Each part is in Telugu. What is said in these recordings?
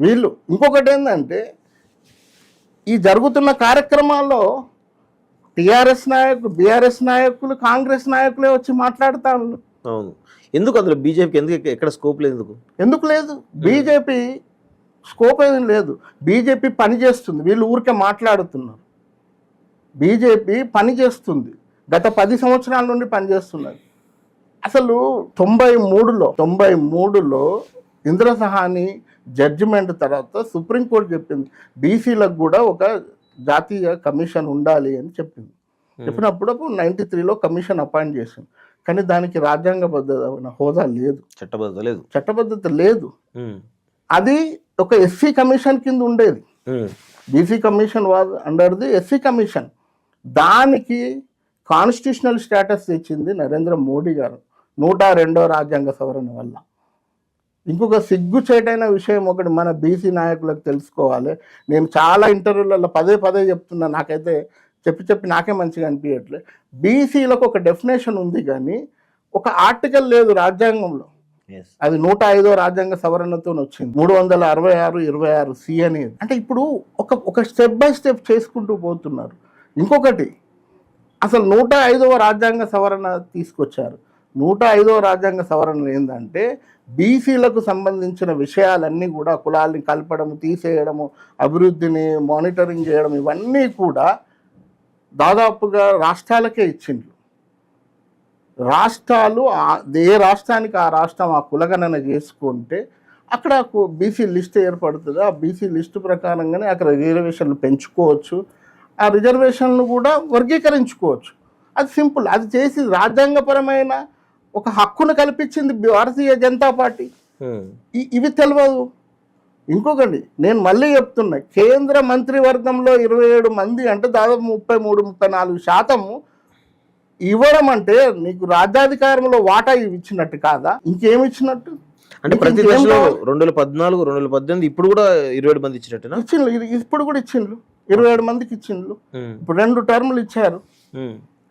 వీళ్ళు ఇంకొకటి ఏంటంటే ఈ జరుగుతున్న కార్యక్రమాల్లో టీఆర్ఎస్ నాయకులు, బీఆర్ఎస్ నాయకులు, కాంగ్రెస్ నాయకులే వచ్చి మాట్లాడుతాను. అవును, ఎందుకు అందులో బీజేపీకి ఎక్కడ స్కోప్ లేదు? ఎందుకు లేదు? బీజేపీ స్కోప్ ఏం లేదు. బీజేపీ పని చేస్తుంది, వీళ్ళు ఊరికే మాట్లాడుతున్నారు. బీజేపీ పని చేస్తుంది, గత 10 సంవత్సరాల నుండి పనిచేస్తున్నది. అసలు 93లో ఇంద్రసహాని జడ్జిమెంట్ తర్వాత సుప్రీంకోర్టు చెప్పింది బీసీలకు కూడా ఒక జాతీయ కమిషన్ ఉండాలి అని చెప్పింది. చెప్పినప్పుడు 93లో కమిషన్ అపాయింట్ చేసింది. కానీ దానికి రాజ్యాంగబద్ధమైన హోదా లేదు, చట్టబద్ధత లేదు. అది ఒక ఎస్సీ కమిషన్ కింద ఉండేది. BC commission was under the SC commission. దానికి కాన్స్టిట్యూషనల్ స్టేటస్ ఇచ్చింది నరేంద్ర మోడీ గారు 102వ రాజ్యాంగ సవరణ వల్ల. ఇంకొక సిగ్గుచేటైన విషయం ఒకటి మన బీసీ నాయకులకు తెలుసుకోవాలి. నేను చాలా ఇంటర్వ్యూలలో పదే చెప్తున్నా, నాకైతే చెప్పి నాకే మంచిగా అనిపించట్లేదు. బీసీలకు ఒక డెఫినేషన్ ఉంది కానీ ఒక ఆర్టికల్ లేదు రాజ్యాంగంలో. అది 105వ రాజ్యాంగ సవరణతో వచ్చింది, 366(26) సి అనేది. అంటే ఇప్పుడు ఒక స్టెప్ బై స్టెప్ చేసుకుంటూ పోతున్నారు. ఇంకొకటి, అసలు 105వ రాజ్యాంగ సవరణ తీసుకొచ్చారు. 105వ రాజ్యాంగ సవరణ ఏంటంటే బీసీలకు సంబంధించిన విషయాలన్నీ కూడా కులాల్ని కలపడము, తీసేయడము, అభివృద్ధిని మానిటరింగ్ చేయడం, ఇవన్నీ కూడా దాదాపుగా రాష్ట్రాలకే ఇచ్చిండ్రు. రాష్ట్రాలు ఏ రాష్ట్రానికి ఆ రాష్ట్రం ఆ కులగణన చేసుకుంటే అక్కడ బీసీ లిస్ట్ ఏర్పడుతుంది. ఆ బీసీ లిస్టు ప్రకారంగానే అక్కడ రిజర్వేషన్లు పెంచుకోవచ్చు, ఆ రిజర్వేషన్లు కూడా వర్గీకరించుకోవచ్చు. అది సింపుల్. అది చేసి రాజ్యాంగపరమైన ఒక హక్కును కల్పించింది భారతీయ జనతా పార్టీ. ఇవి తెలియదు. ఇంకొకటి నేను మళ్ళీ చెప్తున్నా, కేంద్ర మంత్రివర్గంలో 27 మంది అంటే దాదాపు 33-34% ఇవ్వడం అంటే నీకు రాజ్యాధికారంలో వాటా ఇచ్చినట్టు కాదా? ఇంకేమి ఇచ్చినట్టు? అంటే ప్రతి దశలో 2014, 2018 ఇప్పుడు కూడా 27 మంది ఇచ్చినట్టు ఇచ్చిండ్రు. ఇప్పుడు కూడా ఇచ్చిండ్రు, 27 మందికి ఇచ్చిండ్రు. ఇప్పుడు 2 టర్ములు ఇచ్చారు.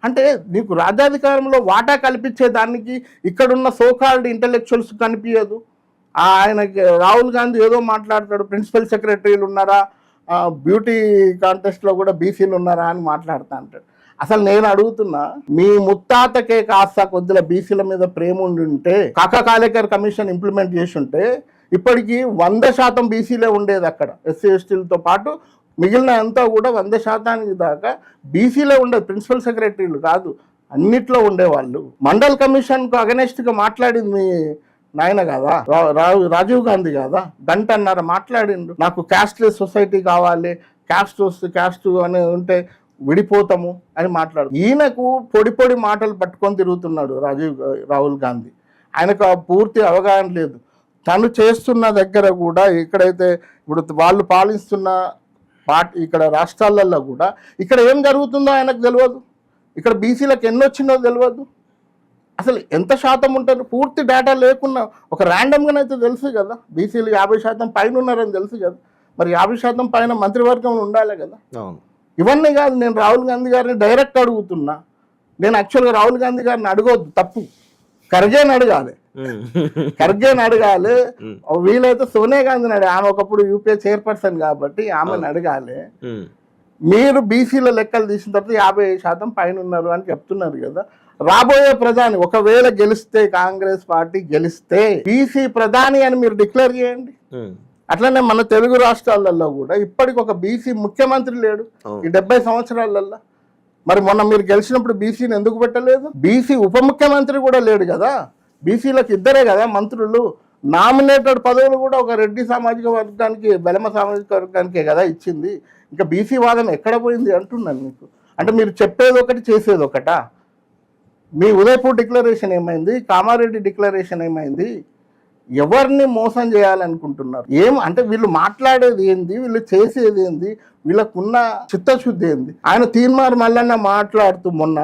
అంటే నీకు రాజ్యాధికారంలో వాటా కల్పించే దానికి ఇక్కడున్న సోకాల్డ్ ఇంటలెక్చువల్స్ కనిపించదు. ఆయనకి రాహుల్ గాంధీ ఏదో మాట్లాడతాడు, ప్రిన్సిపల్ సెక్రటరీలు ఉన్నారా, బ్యూటీ కాంటెస్ట్లో కూడా బీసీలు ఉన్నారా అని మాట్లాడుతూ అంటాడు. అసలు నేను అడుగుతున్నా, మీ ముత్తాతకే కాస్త కొద్దిగా బీసీల మీద ప్రేమ ఉంటే కాకా కాలేకర్ కమిషన్ ఇంప్లిమెంట్ చేసి ఉంటే ఇప్పటికీ 100% బీసీలే ఉండేది అక్కడ. ఎస్సీ ఎస్టీలతో పాటు మిగిలిన అంతా కూడా 100% దాకా బీసీలే ఉండేది. ప్రిన్సిపల్ సెక్రటరీలు కాదు, అన్నిట్లో ఉండేవాళ్ళు. మండల్ కమిషన్కు అగనెస్ట్గా మాట్లాడింది మీ నాయన కాదా, రాజీవ్ గాంధీ కాదా? గంటన్నర మాట్లాడిండు, నాకు క్యాస్ట్లెస్ సొసైటీ కావాలి, క్యాస్ట్ అని ఉంటే విడిపోతాము అని మాట్లాడు. ఈయనకు పొడి మాటలు పట్టుకొని తిరుగుతున్నాడు రాహుల్ గాంధీ. ఆయనకు పూర్తి అవగాహన లేదు. తను చేస్తున్న దగ్గర కూడా ఎక్కడైతే ఇప్పుడు వాళ్ళు పాలిస్తున్న ఇక్కడ రాష్ట్రాలలో కూడా ఇక్కడ ఏం జరుగుతుందో ఆయనకు తెలియదు. ఇక్కడ బీసీలకు ఎన్ని వచ్చిందో తెలియదు. అసలు ఎంత శాతం ఉంటారు పూర్తి డేటా లేకున్నా ఒక ర్యాండమ్గానైతే తెలుసు కదా. బీసీలు 50% పైన ఉన్నారని తెలుసు కదా. మరి 50% పైన మంత్రివర్గం ఉండాలి కదా. ఇవన్నీ కాదు, నేను రాహుల్ గాంధీ గారిని డైరెక్ట్ అడుగుతున్నా. నేను యాక్చువల్గా రాహుల్ గాంధీ గారిని అడగొద్దు, తప్పు. ఖర్గేని అడగాలి. వీలైతే సోనియా గాంధీని అడగాలి. ఆమె ఒకప్పుడు యూపీఏ చైర్పర్సన్ కాబట్టి ఆమెను అడగాలి. మీరు బీసీల లెక్కలు తీసిన తర్వాత 50% పైన ఉన్నారు అని చెప్తున్నారు కదా. రాబోయే ప్రధాని ఒకవేళ గెలిస్తే, కాంగ్రెస్ పార్టీ గెలిస్తే బీసీ ప్రధాని అని మీరు డిక్లేర్ చేయండి. అట్లనే మన తెలుగు రాష్ట్రాలలో కూడా ఇప్పటికి ఒక బీసీ ముఖ్యమంత్రి లేడు ఈ 70 సంవత్సరాలలో. మరి మొన్న మీరు గెలిచినప్పుడు బీసీని ఎందుకు పెట్టలేదు? బీసీ ఉప ముఖ్యమంత్రి కూడా లేడు కదా. బీసీలకు 2 కదా మంత్రులు. నామినేటెడ్ పదవులు కూడా ఒక రెడ్డి సామాజిక వర్గానికి, బెలమ సామాజిక వర్గానికే కదా ఇచ్చింది. ఇంకా బీసీ వాదం ఎక్కడ పోయింది అంటున్నాను మీకు. అంటే మీరు చెప్పేది ఒకటి, చేసేది ఒకటా? మీ ఉదయపూర్ డిక్లరేషన్ ఏమైంది? కామారెడ్డి డిక్లరేషన్ ఏమైంది? ఎవరిని మోసం చేయాలనుకుంటున్నారు? అంటే వీళ్ళు మాట్లాడేది ఏంది, వీళ్ళు చేసేది ఏంది, వీళ్ళకున్న చిత్తశుద్ధి ఏంది? ఆయన తీన్మార్ మల్లన్న మాట్లాడుతూ మొన్న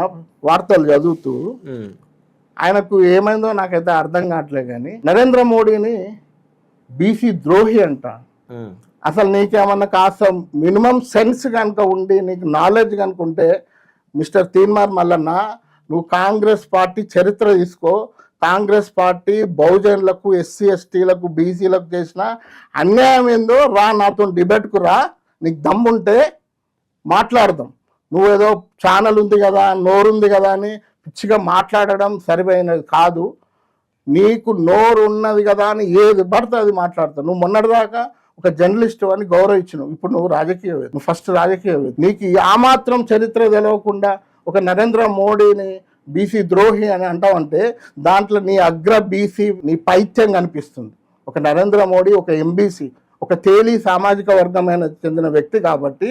వార్తలు చదువుతూ ఆయనకు ఏమైందో నాకైతే అర్థం కావట్లేదు. కానీ నరేంద్ర మోడీని బీసీ ద్రోహి అంట. అసలు నీకేమన్నా కాస్త మినిమం సెన్స్ కనుక ఉండి నీకు నాలెడ్జ్ కనుక ఉంటే మిస్టర్ తీన్మార్ మల్లన్న, నువ్వు కాంగ్రెస్ పార్టీ చరిత్ర తీసుకో. కాంగ్రెస్ పార్టీ బహుజనులకు, ఎస్సీ ఎస్టీలకు, బీసీలకు చేసిన అన్యాయం ఏందో రా, నాతో డిబేట్కు రా, నీకు దమ్ముంటే మాట్లాడదాం. నువ్వేదో ఛానల్ ఉంది కదా, నోరుంది కదా అని పిచ్చిగా మాట్లాడడం సరిపోయినది కాదు. నీకు నోరు ఉన్నది కదా అని ఏది పడితే అది మాట్లాడతావు. నువ్వు మొన్నటిదాకా ఒక జర్నలిస్ట్ అని గౌరవించినావు, ఇప్పుడు నువ్వు రాజకీయవేత్త. నువ్వు ఫస్ట్ రాజకీయవేత్త. నీకు ఆ మాత్రం చరిత్ర తెలియకుండా ఒక నరేంద్ర మోడీని బీసీ ద్రోహి అని అంటావంటే దాంట్లో నీ అగ్ర బీసీ, నీ పైత్యం కనిపిస్తుంది. ఒక నరేంద్ర మోడీ ఒక ఎంబీసీ, ఒక తేలి సామాజిక వర్గమైన చెందిన వ్యక్తి కాబట్టి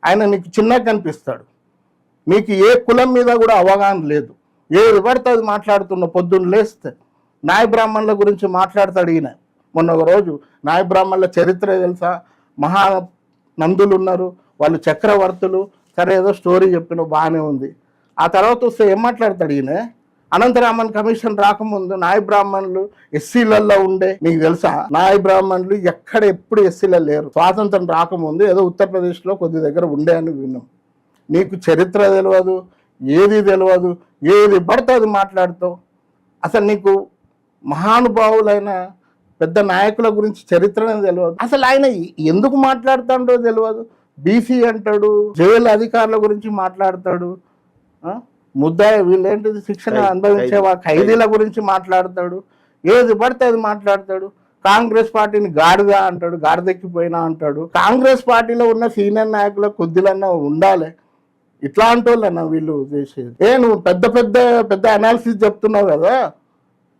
ఆయన నీకు చిన్నగా కనిపిస్తాడు. నీకు ఏ కులం మీద కూడా అవగాహన లేదు. ఏది పడితే అది మాట్లాడుతున్న. పొద్దున్న లేస్తే నాయ బ్రాహ్మణుల గురించి మాట్లాడతాడు ఈయన. మొన్న ఒక రోజు నాయ బ్రాహ్మణుల చరిత్ర తెలుసా, మహా నందులు ఉన్నారు, వాళ్ళు చక్రవర్తులు, సరే ఏదో స్టోరీ చెప్పిన బాగానే ఉంది. ఆ తర్వాత వస్తే ఏం మాట్లాడతాడు ఈయన, అనంతరామన్ కమిషన్ రాకముందు నాయ బ్రాహ్మణులు ఎస్సీలలో ఉండే, నీకు తెలుసా నాయ బ్రాహ్మణులు ఎప్పుడు ఎస్సీలో లేరు. స్వాతంత్రం రాకముందు ఏదో ఉత్తరప్రదేశ్లో కొద్ది దగ్గర ఉండే అని విన్నాం. నీకు చరిత్ర తెలియదు, ఏది తెలియదు, ఏది పడితే అది మాట్లాడుతావు. అసలు నీకు మహానుభావులైన పెద్ద నాయకుల గురించి చరిత్రనే తెలియదు. అసలు ఆయన ఎందుకు మాట్లాడుతాడో తెలియదు. బీసీ అంటాడు, జైలు అధికారుల గురించి మాట్లాడతాడు, ముద్దాయి వీళ్ళేంటిది శిక్షణ అనుభవించే ఖైదీల గురించి మాట్లాడతాడు, ఏది పడితే అది మాట్లాడతాడు. కాంగ్రెస్ పార్టీని గాడిద అంటాడు, గాడిదెక్కిపోయినా అంటాడు. కాంగ్రెస్ పార్టీలో ఉన్న సీనియర్ నాయకుల కొద్దిలన్నా ఉండాలి. ఇట్లాంటి వాళ్ళన్నా వీళ్ళు చేసేది. నువ్వు పెద్ద అనాలిసిస్ చెప్తున్నావు కదా,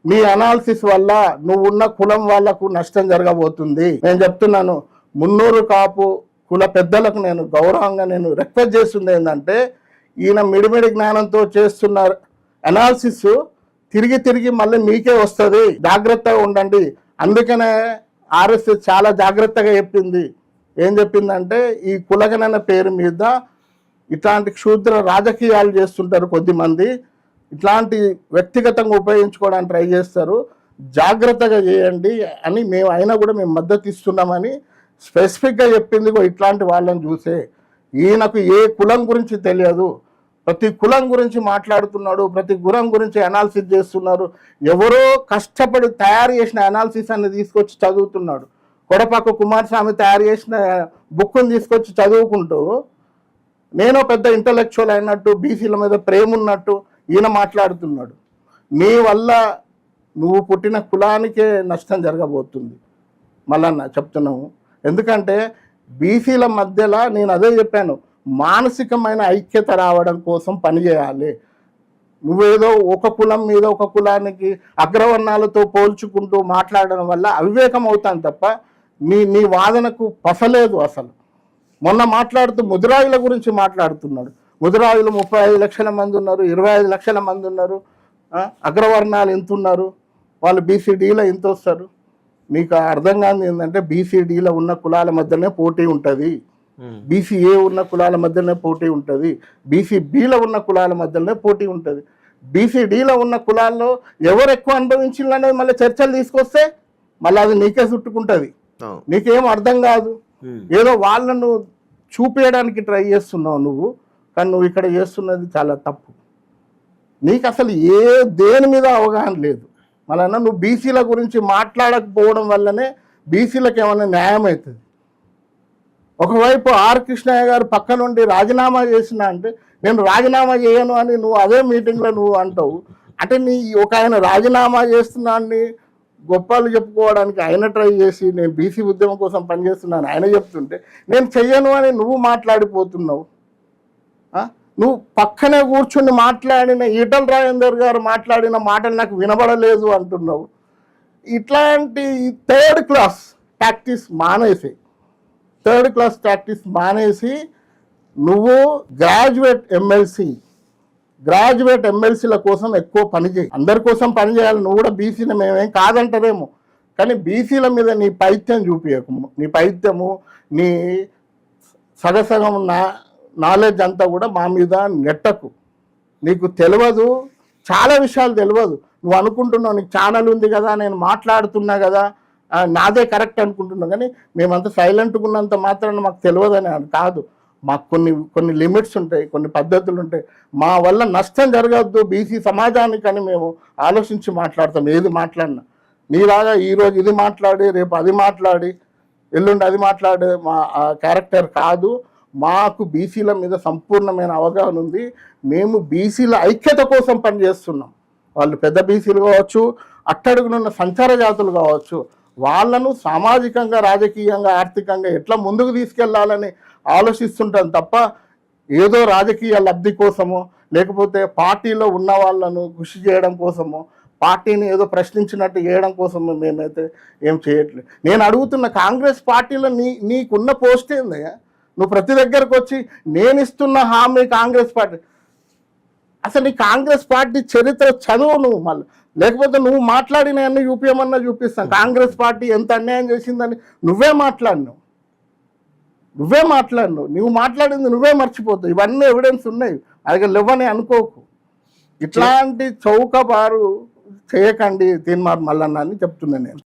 నీ అనాలిసిస్ వల్ల నువ్వున్న కులం వాళ్లకు నష్టం జరగబోతుంది. నేను చెప్తున్నాను, మున్నూరు కాపు కుల పెద్దలకు నేను గౌరవంగా నేను రిక్వెస్ట్ చేస్తుంది ఏంటంటే, ఈయన మిడిమిడి జ్ఞానంతో చేస్తున్న అనాలిసిస్ తిరిగి మళ్ళీ మీకే వస్తుంది, జాగ్రత్తగా ఉండండి. అందుకనే ఆర్ఎస్ఎస్ చాలా జాగ్రత్తగా చెప్పింది. ఏం చెప్పిందంటే, ఈ కులగణన పేరు మీద ఇట్లాంటి క్షుద్ర రాజకీయాలు చేస్తుంటారు కొద్దిమంది, ఇట్లాంటి వ్యక్తిగతంగా ఉపయోగించుకోవడానికి ట్రై చేస్తారు, జాగ్రత్తగా చేయండి అని మేము అయినా కూడా మేము మద్దతు ఇస్తున్నామని స్పెసిఫిక్గా చెప్పింది. ఇట్లాంటి వాళ్ళని చూసే ఈయనకు ఏ కులం గురించి తెలియదు, ప్రతి కులం గురించి మాట్లాడుతున్నాడు, ప్రతి కులం గురించి అనాలిసిస్ చేస్తున్నారు. ఎవరో కష్టపడి తయారు చేసిన అనాలిసిస్ అన్ని తీసుకొచ్చి చదువుతున్నాడు. కొడపాక కుమారస్వామి తయారు చేసిన బుక్ని తీసుకొచ్చి చదువుకుంటూ నేను పెద్ద ఇంటలెక్చువల్ అయినట్టు, బీసీల మీద ప్రేమ ఉన్నట్టు ఈయన మాట్లాడుతున్నాడు. నీ వల్ల నువ్వు పుట్టిన కులానికే నష్టం జరగబోతుంది. మళ్ళా చెప్తున్నాము, ఎందుకంటే బీసీల మధ్యలో నేను అదే చెప్పాను, మానసికమైన ఐక్యత రావడం కోసం పనిచేయాలి. నువ్వేదో ఒక కులం మీద ఒక కులానికి అగ్రవర్ణాలతో పోల్చుకుంటూ మాట్లాడడం వల్ల అవివేకం అవుతాను తప్ప నీ వాదనకు పసలేదు. అసలు మొన్న మాట్లాడుతూ ముదిరాజుల గురించి మాట్లాడుతున్నాడు. ముదిరాజులు 35 లక్షల మంది ఉన్నారు, 25 లక్షల మంది ఉన్నారు, అగ్రవర్ణాలు ఎంత ఉన్నారు, వాళ్ళు బీసీడీలో ఎంత వస్తారు. నీకు అర్థం కాదు ఏంటంటే, బీసీడీలో ఉన్న కులాల మధ్యనే పోటీ ఉంటుంది, బీసీఏ ఉన్న కులాల మధ్యనే పోటీ ఉంటుంది, బీసీబీలో ఉన్న కులాల మధ్యనే పోటీ ఉంటుంది. బీసీడీలో ఉన్న కులాల్లో ఎవరు ఎక్కువ అనుభవించింది అనేది మళ్ళీ చర్చలు తీసుకొస్తే మళ్ళీ అది నీకే చుట్టుకుంటుంది. నీకేం అర్థం కాదు, ఏదో వాళ్ళను చూపించడానికి ట్రై చేస్తున్నావు నువ్వు, కానీ నువ్వు ఇక్కడ చేస్తున్నది చాలా తప్పు. నీకు అసలు దేని మీద అవగాహన లేదు. మళ్ళీ నువ్వు బీసీల గురించి మాట్లాడకపోవడం వల్లనే బీసీలకు ఏమైనా న్యాయం అవుతుంది. ఒకవైపు ఆర్ కృష్ణయ్య గారు పక్క నుండి రాజీనామా చేసిన అంటే, నేను రాజీనామా చేయను అని నువ్వు అదే మీటింగ్లో నువ్వు అంటావు. అంటే ఒక ఆయన రాజీనామా చేస్తున్నాన్ని గొప్పలు చెప్పుకోవడానికి ఆయన ట్రై చేసి, నేను బీసీ ఉద్యమం కోసం పనిచేస్తున్నాను ఆయన చెప్తుంటే, నేను చెయ్యను అని నువ్వు మాట్లాడిపోతున్నావు. నువ్వు పక్కనే కూర్చుని మాట్లాడిన ఈటల రాజేందర్ గారు మాట్లాడిన మాటలు నాకు వినబడలేదు అంటున్నావు. ఇట్లాంటి థర్డ్ క్లాస్ ప్రాక్టీస్ మానేసి నువ్వు గ్రాడ్యుయేట్ ఎమ్మెల్సీల కోసం ఎక్కువ పని చేయి. అందరి కోసం పని చేయాలి. నువ్వు కూడా బీసీని మేమేం కాదంటారేమో, కానీ బీసీల మీద నీ పైత్యం చూపించకు. నీ పైత్యము, నీ సగసగం నాలెడ్జ్ అంతా కూడా మా మీద నెట్టకు. నీకు తెలియదు, చాలా విషయాలు తెలియదు. నువ్వు అనుకుంటున్నావు నీకు ఛానల్ ఉంది కదా, నేను మాట్లాడుతున్నా కదా, నాదే కరెక్ట్ అనుకుంటున్నావు. కానీ మేమంతా సైలెంట్గా ఉన్నంత మాత్రాన మాకు తెలియదని కాదు. మాకు కొన్ని లిమిట్స్ ఉంటాయి, కొన్ని పద్ధతులు ఉంటాయి. మా వల్ల నష్టం జరగద్దు బీసీ సమాజానికి అని మేము ఆలోచించి మాట్లాడతాం. ఏది మాట్లాడినా నీలాగా ఈరోజు ఇది మాట్లాడి రేపు అది మాట్లాడి ఎల్లుండి అది మాట్లాడే మా క్యారెక్టర్ కాదు. మాకు బీసీల మీద సంపూర్ణమైన అవగాహన ఉంది. మేము బీసీల ఐక్యత కోసం పనిచేస్తున్నాం. వాళ్ళు పెద్ద బీసీలు కావచ్చు, అట్టడుగునున్న సంచార జాతులు కావచ్చు, వాళ్ళను సామాజికంగా, రాజకీయంగా, ఆర్థికంగా ఎట్లా ముందుకు తీసుకెళ్లాలని ఆలోచిస్తుంటాం తప్ప ఏదో రాజకీయ లబ్ధి కోసమో లేకపోతే పార్టీలో ఉన్న వాళ్ళను కృషి చేయడం కోసమో పార్టీని ఏదో ప్రశ్నించినట్టు చేయడం కోసమో మేమైతే ఏం చేయట్లేదు. నేను అడుగుతున్న కాంగ్రెస్ పార్టీలో నీకున్న పోస్ట్ ఏందయ్యా? నువ్వు ప్రతి దగ్గరకు వచ్చి నేను ఇస్తున్న హామీ కాంగ్రెస్ పార్టీ, అసలు నీ కాంగ్రెస్ పార్టీ చరిత్ర చదువు నువ్వు మళ్ళీ, లేకపోతే నువ్వు మాట్లాడినవన్నీ చూపించమన్నా చూపిస్తాను. కాంగ్రెస్ పార్టీ ఎంత అన్యాయం చేసిందని నువ్వే మాట్లాడినావు. నువ్వు మాట్లాడింది నువ్వే మర్చిపోతావు. ఇవన్నీ ఎవిడెన్స్ ఉన్నాయి, అది లేవని అనుకోకు. ఇట్లాంటి చౌకబారు చేయకండి తీన్మార్ మల్లన్న అని చెప్తున్నాను నేను.